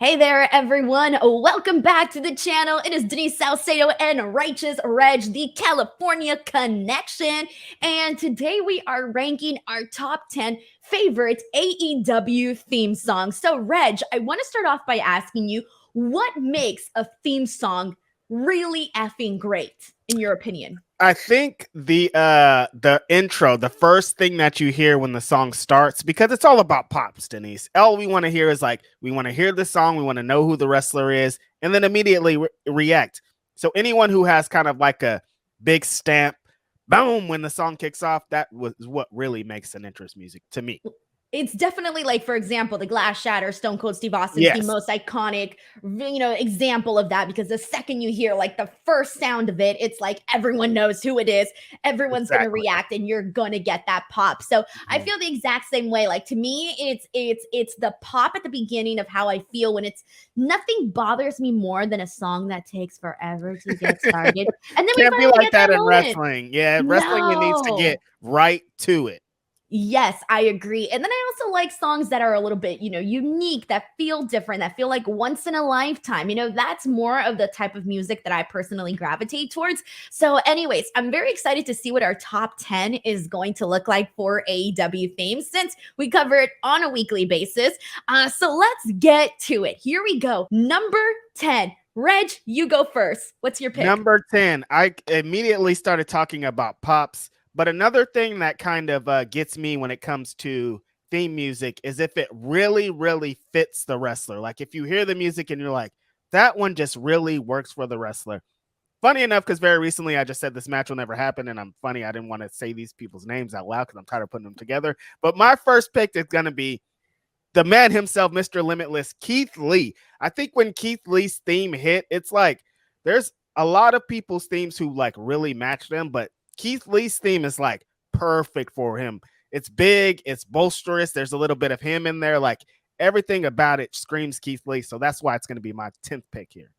Hey there, everyone. Welcome back to the channel. It is Denise Salcedo and Righteous Reg, the California Connection. And today we are ranking our top 10 favorite AEW theme songs. So, Reg, I want to start off by asking you, what makes a theme song really effing great, in your opinion? I think the intro, the first thing that you hear when the song starts, because it's all about pops, Denise. All we want to hear is like we want to hear the song, we want to know who the wrestler is, and then immediately react. So anyone who has kind of like a big stamp, boom, when the song kicks off, that was what really makes an interest music to me. It's definitely like, for example, the Glass Shatter, Stone Cold Steve Austin is the Yes, most iconic, example of that, because the second you hear like the first sound of it, it's like everyone knows who it is. Everyone's going to exactly. react and you're going to get that pop. So I Mhm. feel the exact same way. Like to me, it's the pop at the beginning of how I feel when it's nothing bothers me more than a song that takes forever to get started. And then we Can't be finally like get that that in moment. wrestling. Yeah, wrestling, it needs to No. get right to it. Yes, I agree. And then I also like songs that are a little bit, unique, that feel different, that feel like once in a lifetime. That's more of the type of music that I personally gravitate towards. So, anyways, I'm very excited to see what our top 10 is going to look like for AEW themes since we cover it on a weekly basis. So, let's get to it. Here we go. Number 10. Reg, you go first. What's your pick? Number 10, I immediately started talking about pops. But another thing that kind of gets me when it comes to theme music is if it really, really fits the wrestler. Like if you hear the music and you're like, that one just really works for the wrestler. Funny enough, because very recently I just said this match will never happen. And I'm funny, I didn't want to say these people's names out loud because I'm tired of putting them together. But my first pick is going to be the man himself, Mr. Limitless, Keith Lee. I think when Keith Lee's theme hit, it's like there's a lot of people's themes who like really match them, but Keith Lee's theme is like perfect for him. It's big, it's bolsterous. There's a little bit of him in there. Like everything about it screams Keith Lee. So that's why it's going to be my 10th pick here.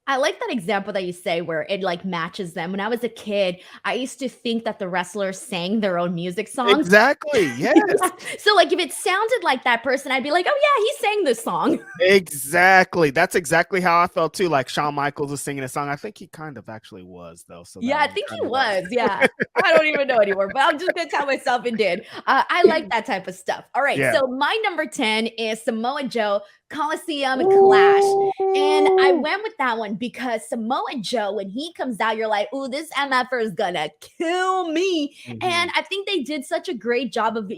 I like that example that you say where it like matches them. When I was a kid, I used to think that the wrestlers sang their own music songs. Exactly. Yes. Yeah. So like if it sounded like that person, I'd be like, "Oh yeah, he sang this song." Exactly. That's exactly how I felt too. Like Shawn Michaels was singing a song. I think he kind of actually was though. So that Yeah, I one think kind he of works. was. Yeah. I don't even know anymore, but I'm just going to tell myself it did. I like that type of stuff. All right. Yeah. So my number 10 is Samoa Joe Coliseum Clash. And I Ooh. went with that one because Samoa Joe, when he comes out, you're like, "Ooh, this MFer is going to kill me." And Mhm. I think they did such a great job of,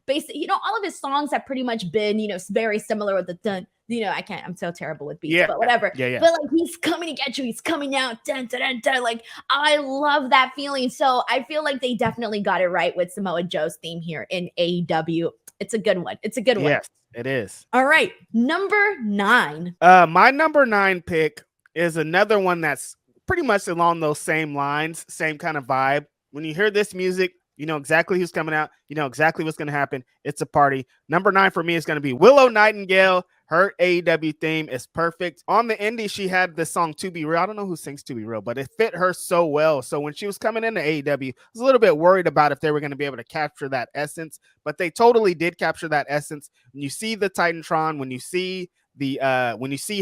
basically, all of his songs have pretty much been, very similar with the dun. I'm so terrible with beats, Yeah. but whatever. Yeah, yeah. But like he's coming to get you, he's coming out, dun, dun, dun, dun. Like I love that feeling. So I feel like they definitely got it right with Samoa Joe's theme here in AEW. It's a good one. It's a good one. Yes, it is. All right. Number 9. My number 9 pick is another one that's pretty much along those same lines, same kind of vibe. When you hear this music, you know exactly who's coming out. You know exactly what's going to happen. It's a party. Number 9 for me is going to be Willow Nightingale. Her AEW theme is perfect. On the indie, she had the song To Be Real. I don't know who sings To Be Real, but it fit her so well. So when she was coming into AEW, I was a little bit worried about if they were going to be able to capture that essence, but they totally did capture that essence. When you see the Titantron, when you see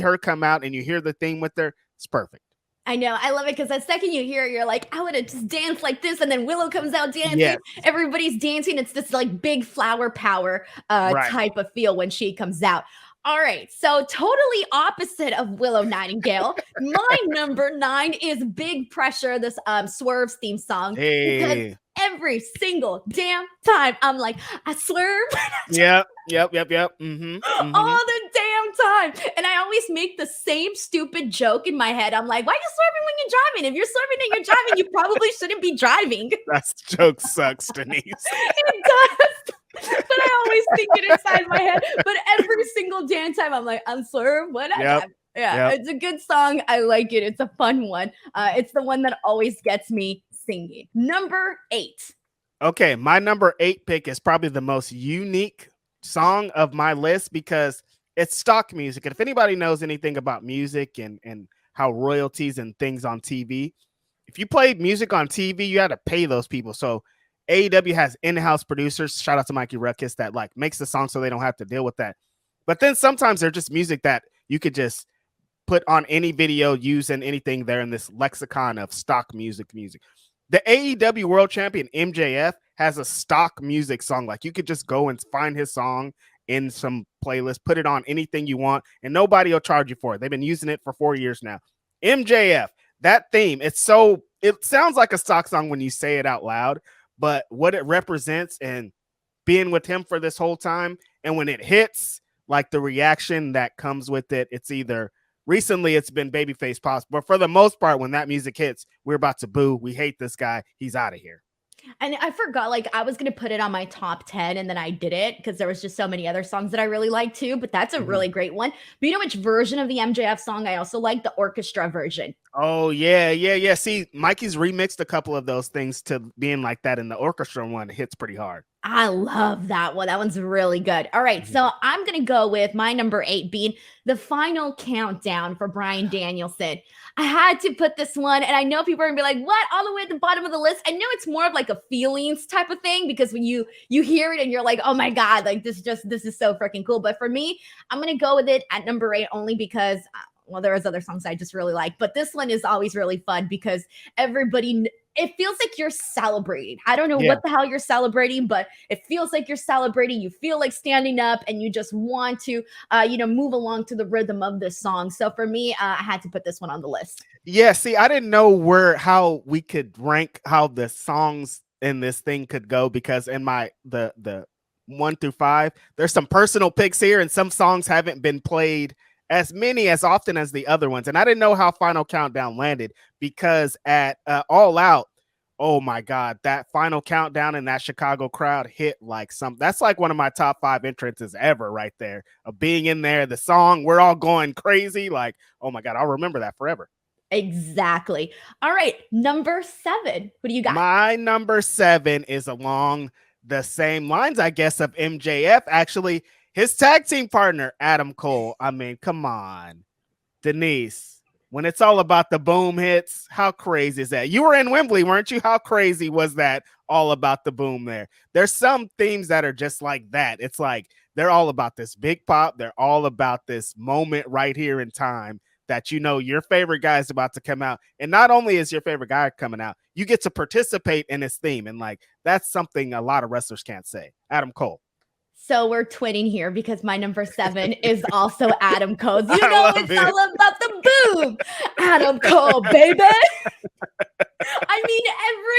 her come out and you hear the theme with her, it's perfect. I know. I love it because the second you hear it, you're like, I want to just dance like this. And then Willow comes out dancing. Yes, Everybody's dancing. It's this like big flower power right. type of feel when she comes out. All right. So totally opposite of Willow Nightingale. My number 9 is Big Pressure, this Swerve's theme song, because Hey. every single damn time I'm like, I swerve Yep. Mm-hmm. all the damn time. And I always make the same stupid joke in my head. I'm like, why are you swerving when you're driving? If you're swerving and you're driving, you probably shouldn't be driving. That joke sucks, Denise. It does. But I always think it inside my head. But every single damn time, I'm like, I'm swerve. What? Yep. Yeah, Yep. it's a good song. I like it. It's a fun one. It's the one that always gets me singing. Number 8. Okay, my number 8 pick is probably the most unique song of my list because it's stock music. And if anybody knows anything about music and how royalties and things on TV, if you play music on TV, you had to pay those people. So AEW has in-house producers. Shout out to Mikey Ruckus that like makes the song so they don't have to deal with that. But then sometimes they're just music that you could just put on any video using anything there in this lexicon of stock music. The AEW World Champion MJF has a stock music song. Like you could just go and find his song in some playlist, put it on anything you want, and nobody will charge you for it. They've been using it for 4 years now. MJF, that theme, it sounds like a stock song when you say it out loud, but what it represents and being with him for this whole time, and when it hits, like the reaction that comes with it, it's either recently it's been babyface pops, but for the most part, when that music hits, we're about to boo. We hate this guy. He's out of here. And I forgot, like, I was going to put it on my top 10 and then I did it because there was just so many other songs that I really like too. But that's a really great one. But you know which version of the MJF song I also like? The orchestra version. Oh, yeah. See, Mikey's remixed a couple of those things to being like that, and the orchestra one hits pretty hard. I love that one. That one's really good. All right. So I'm going to go with my number 8 being The Final Countdown for Bryan Danielson. I had to put this one, and I know people are going to be like, what? All the way at the bottom of the list? I know it's more of like a feelings type of thing because when you hear it and you're like, oh my God, like this is so freaking cool. But for me, I'm going to go with it at number 8 only because well, there was other songs I just really like, but this one is always really fun because it feels like you're celebrating. I don't know what the hell you're celebrating, but it feels like you're celebrating. You feel like standing up and you just want to, move along to the rhythm of this song. So for me, I had to put this one on the list. Yeah. See, I didn't know how we could rank how the songs in this thing could go because in the 1 through 5, there's some personal picks here and some songs haven't been played as often as the other ones. And I didn't know how Final Countdown landed because at All Out, oh my God, that Final Countdown in that Chicago crowd hit like that's like one of my top 5 entrances ever right there of being in there. The song, we're all going crazy. Like, oh my God, I'll remember that forever. Exactly. All right. Number 7. What do you got? My number 7 is along the same lines, I guess, of MJF. Actually, his tag team partner, Adam Cole. I mean, come on, Denise. When it's all about the boom hits, how crazy is that? You were in Wembley, weren't you? How crazy was that all about the boom there? There's some themes that are just like that. It's like they're all about this big pop. They're all about this moment right here in time that your favorite guy is about to come out. And not only is your favorite guy coming out, you get to participate in his theme. And like, that's something a lot of wrestlers can't say. Adam Cole. So we're twinning here because my number 7 is also Adam Cole. You know it's all about the boom. Adam Cole, baby. I mean,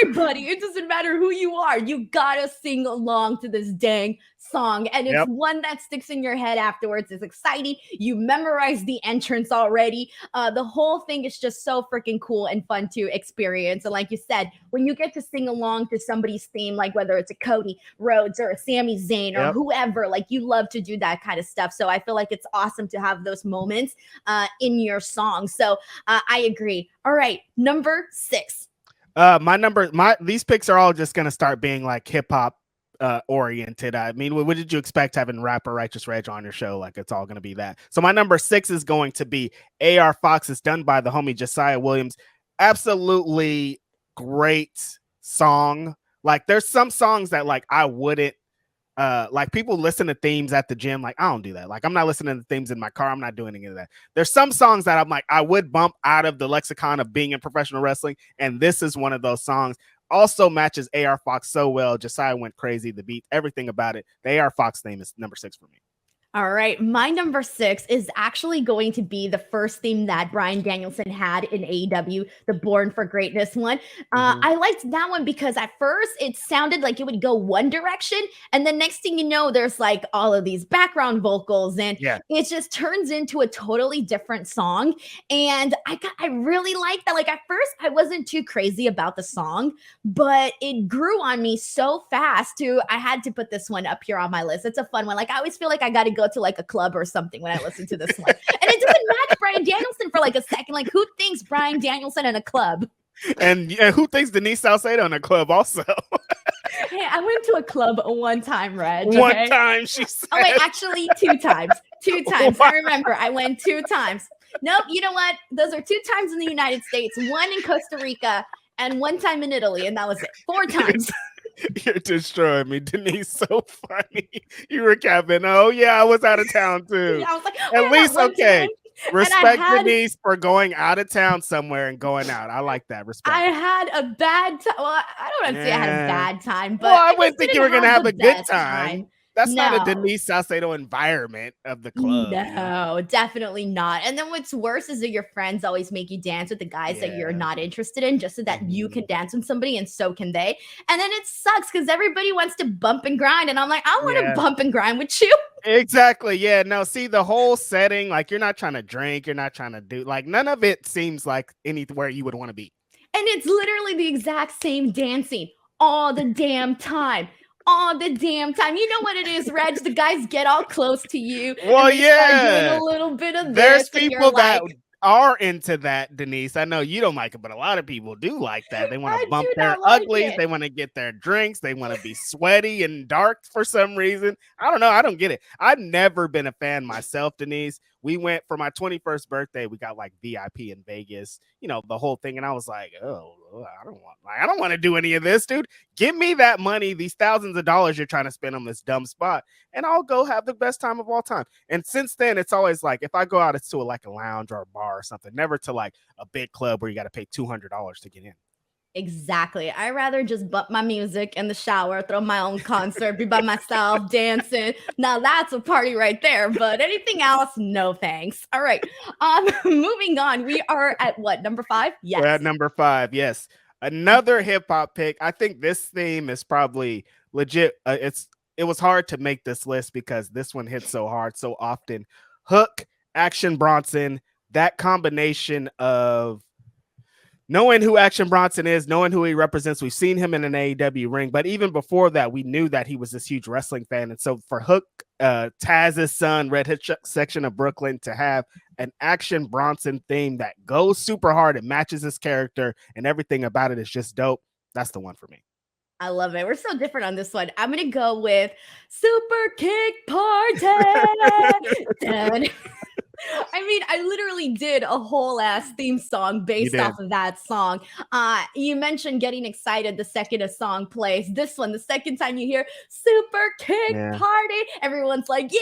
everybody, it doesn't matter who you are. You gotta sing along to this dang song. And it's one that sticks in your head afterwards. It's exciting. You memorize the entrance already. The whole thing is just so freaking cool and fun to experience. And like you said, when you get to sing along to somebody's theme, like whether it's a Cody Rhodes or a Sami Zayn or whoever, like you love to do that kind of stuff. So I feel like it's awesome to have those moments in your song. So I agree. All right, number 6. These picks are all just gonna start being like hip hop oriented. I mean, what did you expect having rapper Righteous Reg on your show? Like it's all gonna be that. So my number 6 is going to be AR Fox. It's done by the homie Josiah Williams. Absolutely great song. Like there's some songs that like I wouldn't like people listen to themes at the gym. Like I don't do that. Like I'm not listening to themes in my car. I'm not doing any of that. There's some songs that I'm like, I would bump out of the lexicon of being in professional wrestling. And this is one of those songs. Also matches AR Fox so well. Josiah went crazy. The beat, everything about it. The AR Fox theme is number 6 for me. All right. My number 6 is actually going to be the first theme that Bryan Danielson had in AEW, the Born for Greatness one. I liked that one because at first it sounded like it would go one direction. And the next thing you know, there's like all of these background vocals and it just turns into a totally different song. And I really like that. Like at first I wasn't too crazy about the song, but it grew on me so fast I had to put this one up here on my list. It's a fun one. Like I always feel like I got to go to like a club or something when I listen to this one. And it doesn't match Bryan Danielson for like a second. Like who thinks Bryan Danielson in a club? And who thinks Denise Salcedo in a club also? Hey, I went to a club one time, Reg. Okay? One time, she said. Oh wait, actually 2 times. 2 times. I remember I went 2 times. Nope, you know what? Those are 2 times in the United States, 1 in Costa Rica, and 1 time in Italy, and that was it. 4 times. You're destroying me, Denise. So funny. You were capping. Oh yeah, I was out of town too. Yeah, I was like, at least okay. Respect Denise for going out of town somewhere and going out. I like that. Respect. I had a bad time. Well, I don't want to say I had a bad time, but well, I I wouldn't just think you didn't were gonna have the a good best time. That's not a No. Denise Salcedo environment of the club. You know? No, definitely not. And then what's worse is that your friends always make you dance with the guys that you're not interested in just so that you can dance with somebody and so can they. And then it sucks because everybody wants to bump and grind. And I'm like, I want to bump and grind with you. Exactly. Yeah. No, see the whole setting, like you're not trying to drink, you're not trying to do like none of it seems like anywhere you would want to be. And it's literally the exact same dancing all the damn time. All the damn time. You know what it is, Reg? The guys get all close to you Well, and they start doing a little bit of there's this. people that are into that, Denise. I know you don't like it, but a lot of people do like that. They want to bump their uglies. They want to get their drinks. They want to be sweaty and dark for some reason. I don't know. I don't get it. I've never been a fan myself, Denise. We went for my 21st birthday. We got like VIP in Vegas, you know, the whole thing. And I was like, oh, I don't want to do any of this, dude. Give me that money, these thousands of dollars you're trying to spend on this dumb spot, and I'll go have the best time of all time. And since then, it's always like if I go out, it's to like a lounge or a bar or something, never to like a big club where you got to pay $200 to get in. Exactly. I rather just bump my music in the shower, throw my own concert, be by myself, dancing. Now that's a party right there. But anything else, no thanks. All right. Moving on. We are at what, number 5? Yes. We're at number 5. Yes. Another hip hop pick. I think this theme is probably legit. It was hard to make this list because this one hits so hard so often. Hook, Action Bronson, that combination of knowing who Action Bronson is, knowing who he represents. We've seen him in an AEW ring, but even before that, we knew that he was this huge wrestling fan. And so for Hook, Taz's son, Red Hook section of Brooklyn, to have an Action Bronson theme that goes super hard, it matches his character, and everything about it is just dope. That's the one for me. I love it. We're so different on this one. I'm going to go with Super Kick Party. I mean, I literally did a whole ass theme song based off of that song. You mentioned getting excited the second a song plays. This one, the second time you hear Super Kick Party, everyone's like, yeah,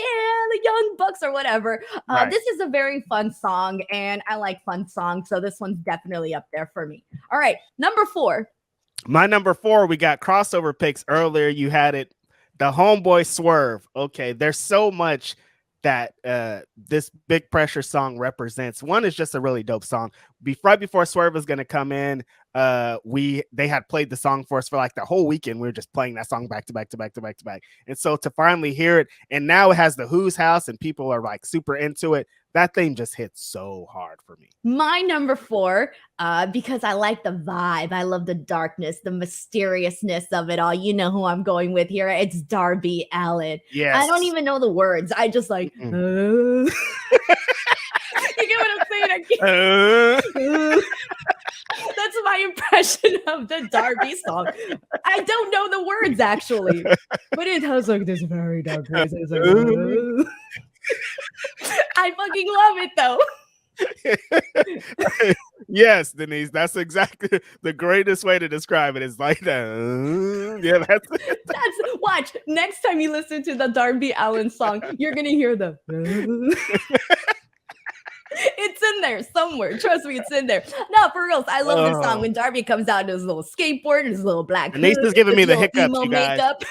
the Young Bucks or whatever. This is a very fun song, and I like fun songs, so this one's definitely up there for me. All right, number 4. My number 4, we got crossover picks earlier. You had it, the Homeboy Swerve. Okay, there's so much that this Big Pressure song represents. One is just a really dope song. Right before Swerve was going to come in, they had played the song for us for like the whole weekend. We were just playing that song back to back to back to back to back. And so to finally hear it, and now it has the Who's House and people are like super into it. That thing just hits so hard for me. My number 4, because I like the vibe. I love the darkness, the mysteriousness of it all. You know who I'm going with here. It's Darby Allin. Yes. I don't even know the words. I just like, you get what I'm saying? That's my impression of the Darby song. I don't know the words actually, but it has like this very dark voice. It's like, I fucking love it though. Yes, Denise, that's exactly the greatest way to describe it. It's like that. Yeah, that's it. Watch, next time you listen to the Darby Allin song, you're gonna hear the it's in there somewhere. Trust me, it's in there. No, for reals. I love this song when Darby comes out in his little skateboard and his little black Denise is giving me the hiccups, you guys. Makeup.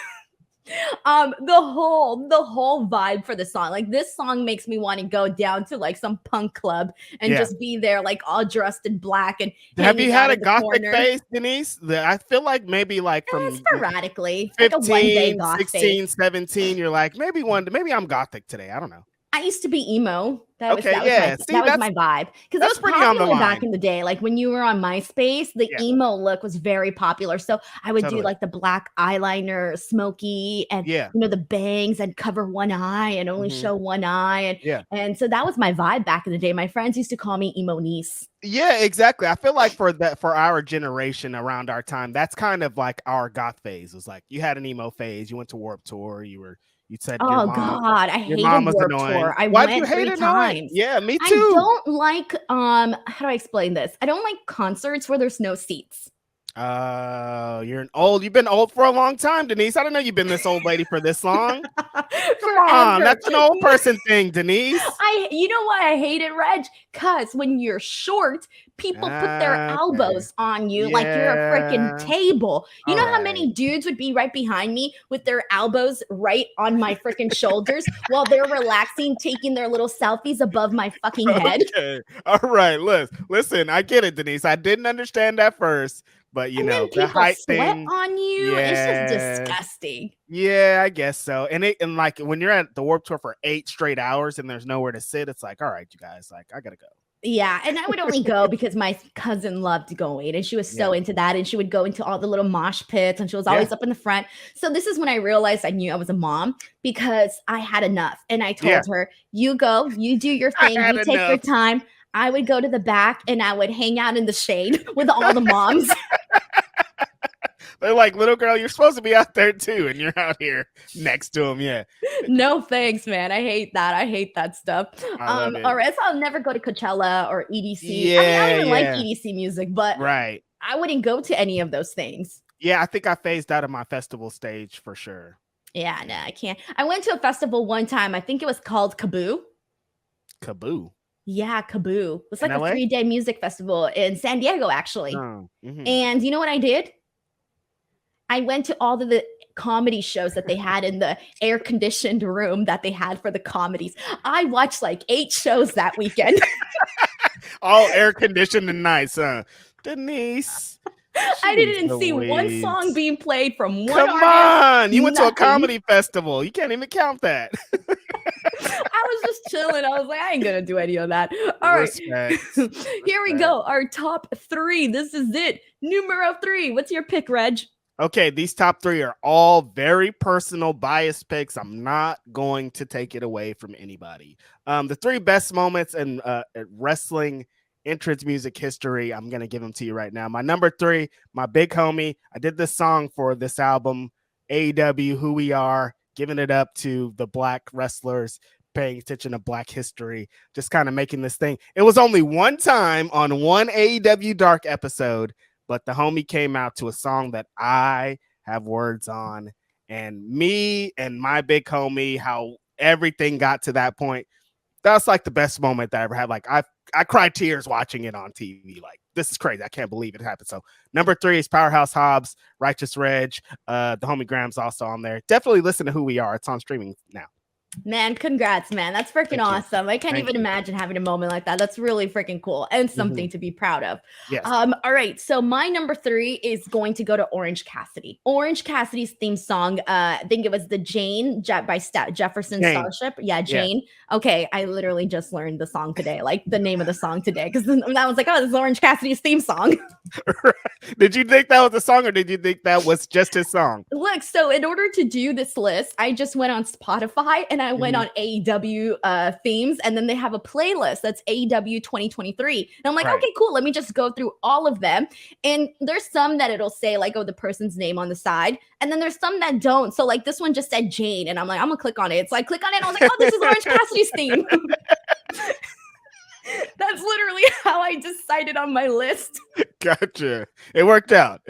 The whole vibe for the song, like this song makes me want to go down to like some punk club and just be there like all dressed in black. And have you had a gothic phase, Denise? I feel like maybe like from sporadically 15, like a one-day goth 16 phase. 17 you're like maybe I'm gothic today. I don't know. I used to be emo. That was my vibe. Because that was pretty on the line back in the day. Like when you were on MySpace, the emo look was very popular. So I would do like the black eyeliner, smoky, and you know, the bangs and cover one eye and only show one eye. And so that was my vibe back in the day. My friends used to call me emo niece. Yeah, exactly. I feel like for our generation around our time, that's kind of like our goth phase. It was like you had an emo phase, you went to Warped Tour, you said, "Oh God, I hated Warped Tour. I went 3 times. Yeah, me too. I don't like how do I explain this? I don't like concerts where there's no seats. You've been old for a long time, Denise. I don't know you've been this old lady for this long. Come on, Forever. that's an old person thing, Denise. You know why I hate it, Reg? Because when you're short, people put their Okay. elbows on you like you're a freaking Yeah. table. You All know how right. many dudes would be right behind me with their elbows right on my freaking shoulders while they're relaxing, taking their little selfies above my fucking head? Okay. All right. Listen, I get it, Denise. I didn't understand that first, but And then the people height sweat thing. on you. It's just Yeah. disgusting. Yeah, I guess so. And like when you're at the Warp Tour for 8 straight hours and there's nowhere to sit, it's like, all right, you guys, like I gotta go. Yeah, and I would only go because my cousin loved going and she was so Yeah. into that. And she would go into all the little mosh pits and she was Yeah. always up in the front. So this is when I realized I knew I was a mom because I had enough. And I Yeah. told her, you go, you do your I thing, had you take your enough. time. I would go to the back and I would hang out in the shade with all the moms. They're like, little girl, you're supposed to be out there too, and you're out here next to them. Yeah. No thanks, man. I hate that. I hate that stuff. I love it. Or else I'll never go to Coachella or EDC. I mean, I Yeah, don't even like yeah. EDC music, but Right. I wouldn't go to any of those things. Yeah, I think I phased out of my festival stage for sure. Yeah, no, I can't. I went to a festival one time. I think it was called Kaboo. Kaboo. Yeah, Kaboo. It was like In a LA? 3-day music festival in San Diego, actually. Oh, And you know what I did? I went to all of the comedy shows that they had in the air conditioned room that they had for the comedies. I watched like 8 shows that weekend. all air conditioned and nice, huh? Denise. I didn't Jeez see one Louise. song being played from one Come artist. on. You went to a Nothing. comedy festival. You can't even count that. I was just chilling. I was like, I ain't gonna do any of that. All right. Respect. Here we go. Our top 3. This is it. Numero 3. What's your pick, Reg? Okay, these top 3 are all very personal, biased picks. I'm not going to take it away from anybody. The 3 best moments in wrestling entrance music history, I'm going to give them to you right now. My number 3, my big homie. I did this song for this album, AEW, Who We Are, giving it up to the black wrestlers, paying attention to black history, just kind of making this thing. It was only one time on one AEW Dark episode, but the homie came out to a song that I have words on, and me and my big homie, how everything got to that point. That's like the best moment that I ever had. Like I cried tears watching it on TV. Like, this is crazy. I can't believe it happened. So number 3 is Powerhouse Hobbs, Righteous Reg. The homie Graham's also on there. Definitely listen to Who We Are. It's on streaming now. Man, congrats, man. That's freaking awesome. I can't even imagine having a moment like that. That's really freaking cool and something to be proud of. Yes. All right. So my number 3 is going to go to Orange Cassidy. Orange Cassidy's theme song, I think it was the Jane by Jefferson Starship. Yeah, Jane. Yeah. Okay. I literally just learned the song today, like the name of the song today, because I was like, oh, this is Orange Cassidy's theme song. Did you think that was a song, or did you think that was just his song? Look, so in order to do this list, I just went on Spotify and I went on AEW themes, and then they have a playlist that's AEW 2023. And I'm like, okay, cool. Let me just go through all of them. And there's some that it'll say like, oh, the person's name on the side. And then there's some that don't. So like this one just said Jane. And I'm like, I'm gonna click on it. So I click on it and I was like, oh, this is Orange Cassidy's theme. That's literally how I decided on my list. Gotcha. It worked out.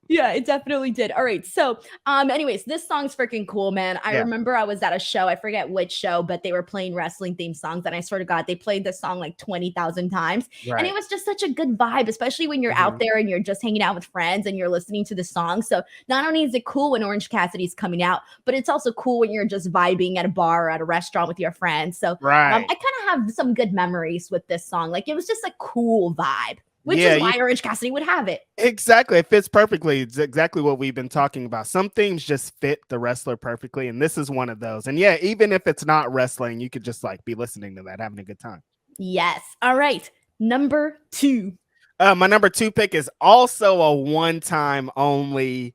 Yeah, it definitely did. All right. So, anyways, this song's freaking cool, man. I remember I was at a show. I forget which show, but they were playing wrestling theme songs. And I swear to God, they played this song like 20,000 times. And it was just such a good vibe, especially when you're out there and you're just hanging out with friends and you're listening to the song. So not only is it cool when Orange Cassidy's coming out, but it's also cool when you're just vibing at a bar or at a restaurant with your friends. So I kind of have some good memories with this song. Like, it was just a cool vibe, which is why Orange Cassidy would have it. Exactly. It fits perfectly. It's exactly what we've been talking about. Some themes just fit the wrestler perfectly, and this is one of those. And yeah, even if it's not wrestling, you could just like be listening to that, having a good time. Yes. All right. Number 2. My number 2 pick is also a one-time only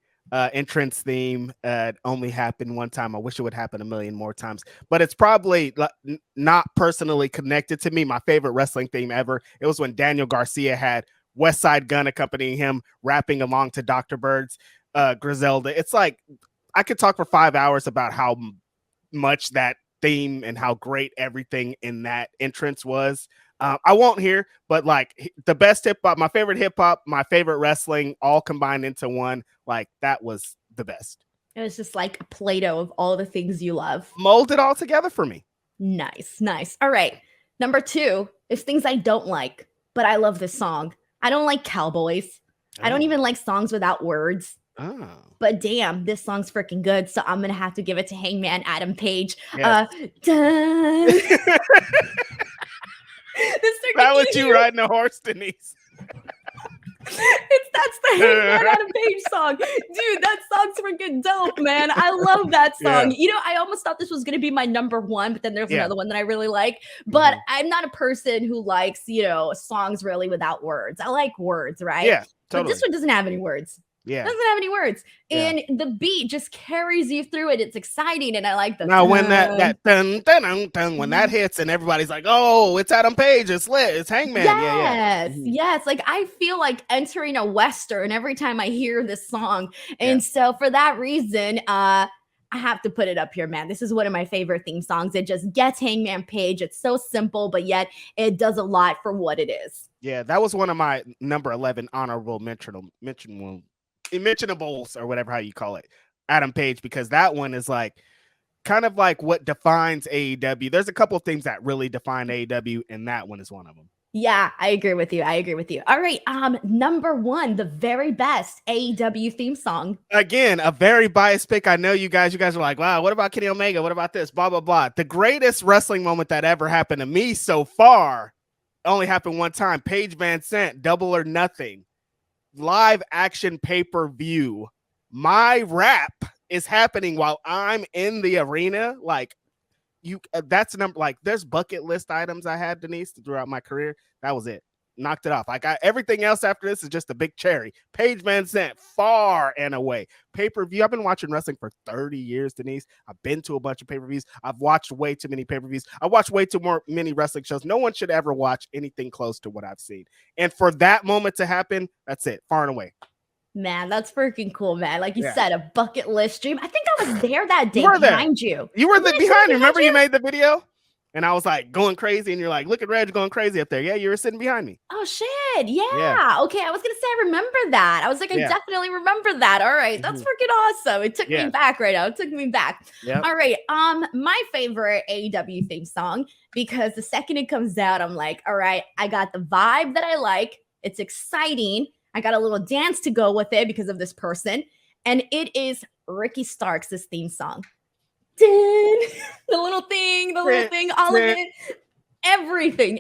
entrance theme. Only happened one time. I wish it would happen a million more times, but it's probably not personally connected to me. My favorite wrestling theme ever. It was when Daniel Garcia had West Side Gun accompanying him, rapping along to Dr. Bird's Griselda. It's like, I could talk for 5 hours about how much that theme and how great everything in that entrance was. I won't hear, but like the best hip hop, my favorite hip hop, my favorite wrestling, all combined into one. Like that was the best. It was just like a Play-Doh of all the things you love. Molded all together for me. Nice, nice. All right. Number 2 is things I don't like, but I love this song. I don't like Cowboys. I don't even like songs without words. Oh. But damn, this song's freaking good. So I'm going to have to give it to Hangman Adam Page. Yes. Dun. That was you riding a horse, Denise. That's the Hangman Adam Page song. Dude, that song's freaking dope, man. I love that song. Yeah. You know, I almost thought this was going to be my number 1, but then there's another one that I really like. But I'm not a person who likes, you know, songs really without words. I like words, right? Yeah, totally. But this one doesn't have any words. Yeah. It doesn't have any words. And the beat just carries you through it. It's exciting. And I like the now when that dun, dun, dun, dun, when that hits and everybody's like, oh, it's Adam Page, it's lit, it's Hangman. Yes. Like I feel like entering a Western every time I hear this song. And so for that reason, I have to put it up here, man. This is one of my favorite theme songs. It just gets Hangman Page. It's so simple, but yet it does a lot for what it is. Yeah, that was one of my number 11 honorable mentionables or whatever how you call it, Adam Page, because that one is like kind of like what defines AEW. There's a couple of things that really define AEW, and that one is one of them. Yeah, I agree with you. All right, number 1, the very best AEW theme song. Again, a very biased pick. I know you guys are like, wow, what about Kenny Omega? What about this? Blah, blah, blah. The greatest wrestling moment that ever happened to me so far only happened one time. Paige Van Sant, Double or Nothing. Live action pay-per-view. My rap is happening while I'm in the arena. Like that's number, like there's bucket list items I had, Denise, throughout my career. That was it. Knocked it off. Like everything else after this is just a big cherry. Paige Van Sant, far and away. Pay-per-view. I've been watching wrestling for 30 years, Denise. I've been to a bunch of pay-per-views. I've watched way too many pay-per-views. I watched way too many wrestling shows. No one should ever watch anything close to what I've seen. And for that moment to happen, that's it. Far and away. Man, that's freaking cool, man. Like you said, a bucket list dream. I think I was there that day behind you. You were behind. Remember you made the video? And I was like going crazy, and you're like, look at Reg going crazy up there. Yeah, you were sitting behind me. Oh, shit. Yeah. Okay, I was going to say I remember that. I was like, I definitely remember that. All right, that's freaking awesome. It took me back right now. It took me back. Yep. All right, my favorite AEW theme song, because the second it comes out, I'm like, all right, I got the vibe that I like. It's exciting. I got a little dance to go with it because of this person. And it is Ricky Starks' theme song. The little thing, all of it. Everything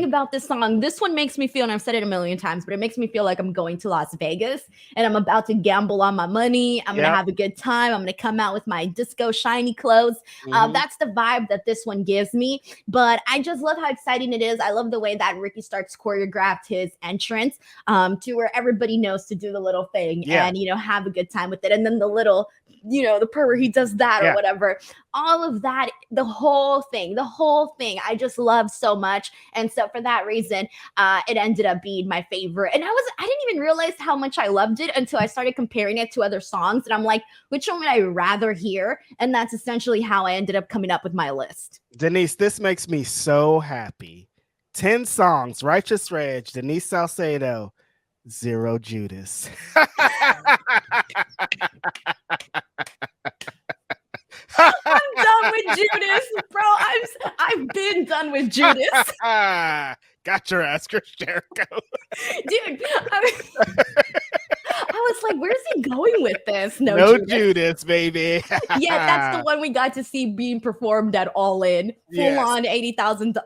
about this song. This one makes me feel, and I've said it a million times, but it makes me feel like I'm going to Las Vegas and I'm about to gamble on my money. I'm going to have a good time. I'm going to come out with my disco shiny clothes. That's the vibe that this one gives me. But I just love how exciting it is. I love the way that Ricky Starks choreographed his entrance to where everybody knows to do the little thing and, you know, have a good time with it. And then the little, you know, the part where he does that or whatever. All of that, the whole thing, I just love so much. And so for that reason, it ended up being my favorite. And I didn't even realize how much I loved it until I started comparing it to other songs. And I'm like, which one would I rather hear? And that's essentially how I ended up coming up with my list. Denise, this makes me so happy. 10 songs, Righteous Reg, Denise Salcedo, 0 Judas. I'm done with Judas, bro. I've been done with Judas. Got your ass, Chris Jericho. Dude, I was like, where's he going with this? No Judas, baby. Yeah, that's the one we got to see being performed at All In. Full on 80,000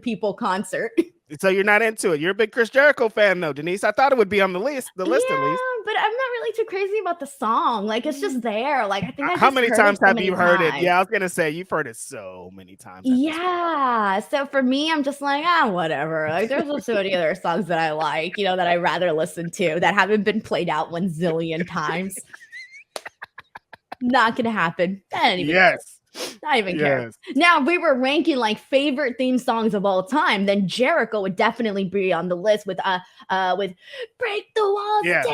people concert. So you're not into it. You're a big Chris Jericho fan, though, Denise. I thought it would be on the list at least. But I'm not really too crazy about the song. Like, it's just there. Like, I think how many times have you heard it? Yeah, I was gonna say you've heard it so many times. Yeah. So for me, I'm just like, whatever. Like, there's just so many other songs that I like, you know, that I rather listen to that haven't been played out 1 zillion times. Not gonna happen. Not even care. Now, if we were ranking like favorite theme songs of all time, then Jericho would definitely be on the list with Break the Walls Down.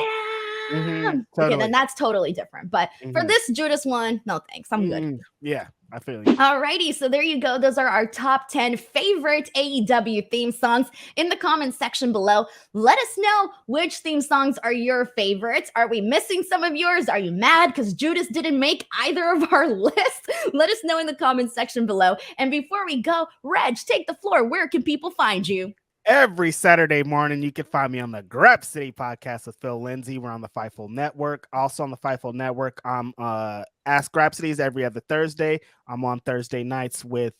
Okay, then Totally. that's totally different. But for this Judas one, no thanks. I'm good. Yeah, I feel you. Alrighty, so there you go. Those are our top 10 favorite AEW theme songs in the comments section below. Let us know which theme songs are your favorites. Are we missing some of yours? Are you mad because Judas didn't make either of our lists? Let us know in the comments section below. And before we go, Reg, take the floor. Where can people find you? Every Saturday morning, you can find me on the Grep City podcast with Phil Lindsay. We're on the Fightful Network. Also on the Fightful Network, I'm Ask Grapsities every other Thursday. I'm on Thursday nights with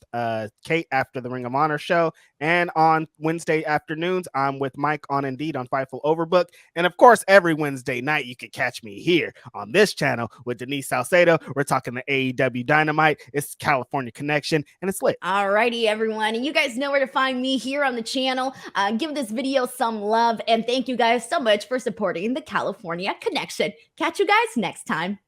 Kate after the Ring of Honor show. And on Wednesday afternoons, I'm with Mike on Indeed on Fightful Overbook. And of course, every Wednesday night, you can catch me here on this channel with Denise Salcedo. We're talking the AEW Dynamite. It's California Connection, and it's lit. Alrighty, everyone. And you guys know where to find me here on the channel. Give this video some love. And thank you guys so much for supporting the California Connection. Catch you guys next time.